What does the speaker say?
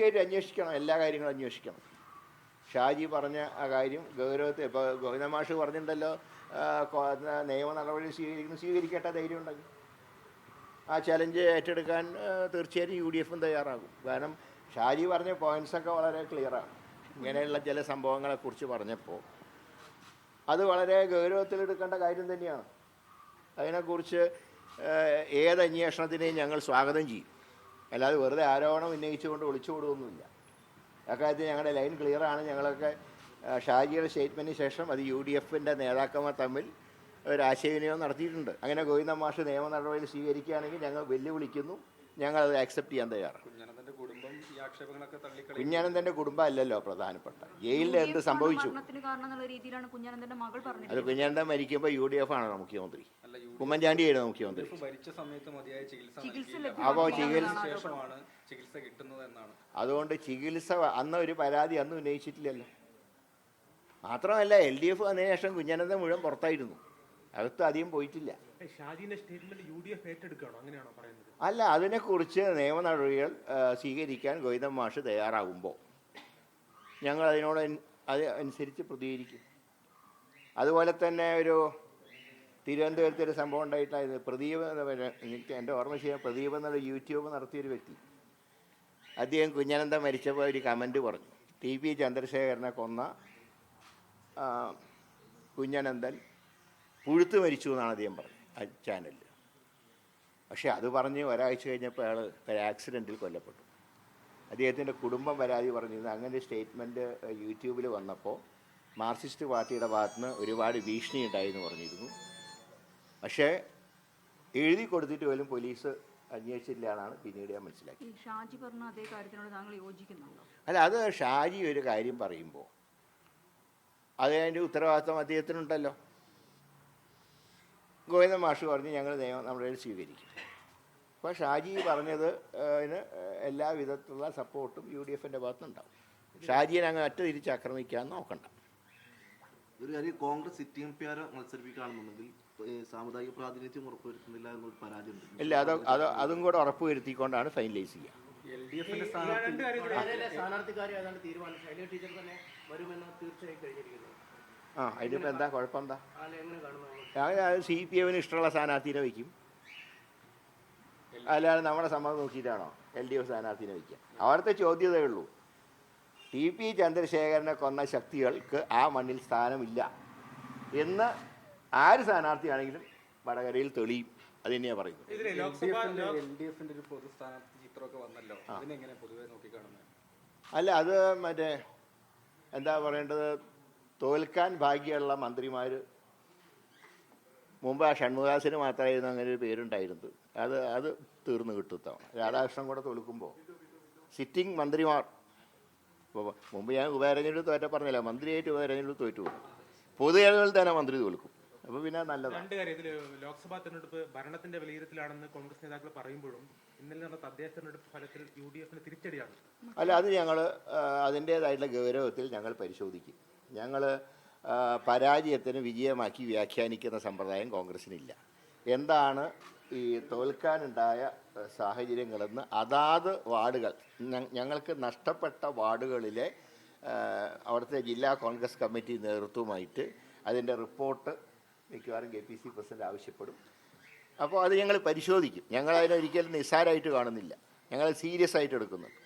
തീർച്ചയായിട്ടും അന്വേഷിക്കണം, എല്ലാ കാര്യങ്ങളും അന്വേഷിക്കണം. ഷാജി പറഞ്ഞ ആ കാര്യം ഗൗരവത്തിൽ ഇപ്പോൾ ഗോവിന്ദമാഷ് പറഞ്ഞിട്ടുണ്ടല്ലോ, നിയമ നടപടി സ്വീകരിക്കേണ്ട ധൈര്യം ഉണ്ടെങ്കിൽ ആ ചലഞ്ച് ഏറ്റെടുക്കാൻ തീർച്ചയായിട്ടും UDF തയ്യാറാകും. കാരണം ഷാജി പറഞ്ഞ പോയിൻറ്റ്സൊക്കെ വളരെ ക്ലിയറാണ്. ഇങ്ങനെയുള്ള ചില സംഭവങ്ങളെക്കുറിച്ച് പറഞ്ഞപ്പോൾ അത് വളരെ ഗൗരവത്തിലെടുക്കേണ്ട കാര്യം തന്നെയാണ്. അതിനെക്കുറിച്ച് ഏത് അന്വേഷണത്തിനെയും ഞങ്ങൾ സ്വാഗതം ചെയ്യും. അല്ലാതെ വെറുതെ ആരോപണം ഉന്നയിച്ചുകൊണ്ട് ഒളിച്ചുകൂടുകയൊന്നുമില്ല. അക്കാര്യത്തിൽ ഞങ്ങളുടെ ലൈൻ ക്ലിയറാണ്. ഞങ്ങളൊക്കെ ഷാജിയുടെ സ്റ്റേറ്റ്മെൻറ്റിന് ശേഷം അത് UDF നേതാക്കന്മാർ തമ്മിൽ ഒരു ആശയവിനിമയം നടത്തിയിട്ടുണ്ട്. അങ്ങനെ ഗോവിന്ദ മാഷ് നിയമ നടപടി സ്വീകരിക്കുകയാണെങ്കിൽ ഞങ്ങൾ വെല്ലുവിളിക്കുന്നു, ഞങ്ങളത് ആക്സെപ്റ്റ് ചെയ്യാൻ തയ്യാറാണ്. കുഞ്ഞനന്തൻ്റെ കുടുംബം അല്ലല്ലോ പ്രധാനപ്പെട്ട, ജയിലിൽ എന്ത് സംഭവിച്ചു? അത് കുഞ്ഞനന്തൻ മരിക്കുമ്പോൾ UDF ആണോ മുഖ്യമന്ത്രി? ഉമ്മൻചാണ്ടിയായിരുന്നു മുഖ്യമന്ത്രി. അപ്പോൾ അതുകൊണ്ട് ചികിത്സ അന്ന് ഒരു പരാതി അന്ന് ഉന്നയിച്ചിട്ടില്ലല്ലോ. മാത്രമല്ല LDF വന്നതിന് ശേഷം കുഞ്ഞനന്തൻ മുഴുവൻ പുറത്തായിരുന്നു, അകത്ത് അധികം പോയിട്ടില്ല. അല്ല, അതിനെക്കുറിച്ച് നിയമ നടപടികൾ സ്വീകരിക്കാൻ ഗോവിന്ദൻ മാഷ് തയ്യാറാകുമ്പോൾ ഞങ്ങൾ അതിനോട് അനുസരിച്ച് പ്രതികരിക്കും. അതുപോലെ തന്നെ ഒരു തിരുവനന്തപുരത്ത് ഒരു സംഭവം ഉണ്ടായിട്ടായിരുന്നു. പ്രദീപ്, എനിക്ക് എൻ്റെ ഓർമ്മ ചെയ്യാൻ, പ്രദീപ് എന്നുള്ള യൂട്യൂബ് നടത്തിയൊരു വ്യക്തി, അദ്ദേഹം കുഞ്ഞനന്തൻ മരിച്ചപ്പോൾ ഒരു കമൻറ്റ് പറഞ്ഞു, TP ചന്ദ്രശേഖരനെ കൊന്ന കുഞ്ഞനന്തൻ പുഴുത്ത് മരിച്ചു എന്നാണ് അദ്ദേഹം പറഞ്ഞത് ആ ചാനലിൽ. പക്ഷേ അത് പറഞ്ഞ് ഒരാഴ്ച കഴിഞ്ഞപ്പോൾ അയാൾ ഒരു ആക്സിഡൻറ്റിൽ കൊല്ലപ്പെട്ടു. അദ്ദേഹത്തിൻ്റെ കുടുംബം പരാതി പറഞ്ഞിരുന്നു. അങ്ങനെ സ്റ്റേറ്റ്മെൻറ്റ് യൂട്യൂബിൽ വന്നപ്പോൾ മാർക്സിസ്റ്റ് പാർട്ടിയുടെ ഭാഗത്തുനിന്ന് ഒരുപാട് ഭീഷണി ഉണ്ടായെന്ന് പറഞ്ഞിരുന്നു. പക്ഷേ എഴുതി കൊടുത്തിട്ട് പോലും പോലീസ് അന്വേഷിച്ചില്ല എന്നാണ് പിന്നീട് ഞാൻ മനസ്സിലാക്കി. ഷാജി പറഞ്ഞ അതേ കാര്യത്തിനോട് താങ്കൾ യോജിക്കുന്നുണ്ടോ? അല്ല, അത് ഷാജി ഒരു കാര്യം പറയുമ്പോൾ അതിൻ്റെ ഉത്തരവാദിത്വം അദ്ദേഹത്തിനുണ്ടല്ലോ. ഗോവിന്ദൻ മാഷ് പറഞ്ഞ് ഞങ്ങൾ നമ്മുടെ സ്വീകരിക്കും. അപ്പോൾ ഷാജി പറഞ്ഞത് എല്ലാ വിധത്തിലുള്ള സപ്പോർട്ടും UDF ഭാഗത്തുനിന്നുണ്ടാവും. ഷാജിയെ ഞങ്ങൾ തിരിച്ച് ആക്രമിക്കാൻ നോക്കണ്ട. ഒരു കാര്യം, കോൺഗ്രസ് സിറ്റിംഗ് എംപിമാരെ മത്സരിപ്പിക്കുകയാണെന്നുണ്ടെങ്കിൽ സാമുദായിക പ്രാതിനിധ്യം ഉറപ്പുവരുത്തുന്നില്ല എന്നൊരു പരാതി ഉണ്ട്. ഇല്ല, അതും കൂടെ ഉറപ്പുവരുത്തിക്കൊണ്ടാണ് ഫൈനലൈസ് ചെയ്യുക. അതിനിപ്പോൾ എന്താ കുഴപ്പം? എന്താ CPM ഇഷ്ടമുള്ള സ്ഥാനാർത്ഥിനെ വയ്ക്കും, അല്ലാതെ നമ്മുടെ സമ്മതം നോക്കിയിട്ടാണോ LDF സ്ഥാനാർത്ഥിനെ വയ്ക്കുക? അവിടുത്തെ ചോദ്യതയേ ഉള്ളൂ, TP ചന്ദ്രശേഖരനെ കൊന്ന ശക്തികൾക്ക് ആ മണ്ണിൽ സ്ഥാനമില്ല എന്ന് ആര് സ്ഥാനാർത്ഥിയാണെങ്കിലും വടകരയിൽ തെളിയും. അത് തന്നെയാണ് പറയുന്നത്. അല്ല, അത് മറ്റേ എന്താ പറയേണ്ടത്, തോൽക്കാൻ ഭാഗ്യമുള്ള മന്ത്രിമാർ, മുമ്പ് ആ ഷൺമുഖദാസിന് മാത്രമായിരുന്നു അങ്ങനെ ഒരു പേരുണ്ടായിരുന്നത്, അത് തീർന്നു കിട്ടുത്തവണ. രാധാകൃഷ്ണൻ കൂടെ തോൽക്കുമ്പോൾ സിറ്റിംഗ് മന്ത്രിമാർ, ഇപ്പോൾ മുമ്പ് ഞാൻ ഉപതെരഞ്ഞെടുപ്പ് തോറ്റ പറഞ്ഞില്ല, മന്ത്രിയായിട്ട് ഉപതെരഞ്ഞെടുപ്പ് തോറ്റു പോകും, പൊതു തെരഞ്ഞെടുപ്പിൽ തന്നെ മന്ത്രി തോൽക്കും. അപ്പോൾ പിന്നെ നല്ലതാണ്. രണ്ട് കാര്യം, ഇതിൽ ലോക്സഭാ തെരഞ്ഞെടുപ്പ് ഭരണത്തിന്റെ വിലയിരുത്തലാണെന്ന് കോൺഗ്രസ് നേതാക്കൾ പറയുമ്പോഴും ഇന്നലെ നടന്ന തദ്ദേശ തെരഞ്ഞെടുപ്പ് ഫലത്തിൽ UDF തിരിച്ചടിയാണ്. അല്ല, അത് ഞങ്ങൾ അതിൻ്റേതായിട്ടുള്ള ഗൗരവത്തിൽ ഞങ്ങൾ പരിശോധിക്കും. ഞങ്ങൾ പരാജയത്തിന് വിജയമാക്കി വ്യാഖ്യാനിക്കുന്ന സമ്പ്രദായം കോൺഗ്രസിനില്ല. എന്താണ് ഈ തോൽക്കാനുണ്ടായ സാഹചര്യങ്ങളെന്ന് അതാത് വാർഡുകൾ, ഞങ്ങൾക്ക് നഷ്ടപ്പെട്ട വാർഡുകളിലെ അവിടുത്തെ ജില്ലാ കോൺഗ്രസ് കമ്മിറ്റി നേതൃത്വമായിട്ട് അതിൻ്റെ റിപ്പോർട്ട് മിക്കവാറും KPC പ്രസിഡന്റ് ആവശ്യപ്പെടും. അപ്പോൾ അത് ഞങ്ങൾ പരിശോധിക്കും. ഞങ്ങൾ അതിനൊരിക്കലും നിസ്സാരമായിട്ട് കാണുന്നില്ല, ഞങ്ങൾ സീരിയസ് ആയിട്ട് എടുക്കുന്നുണ്ട്.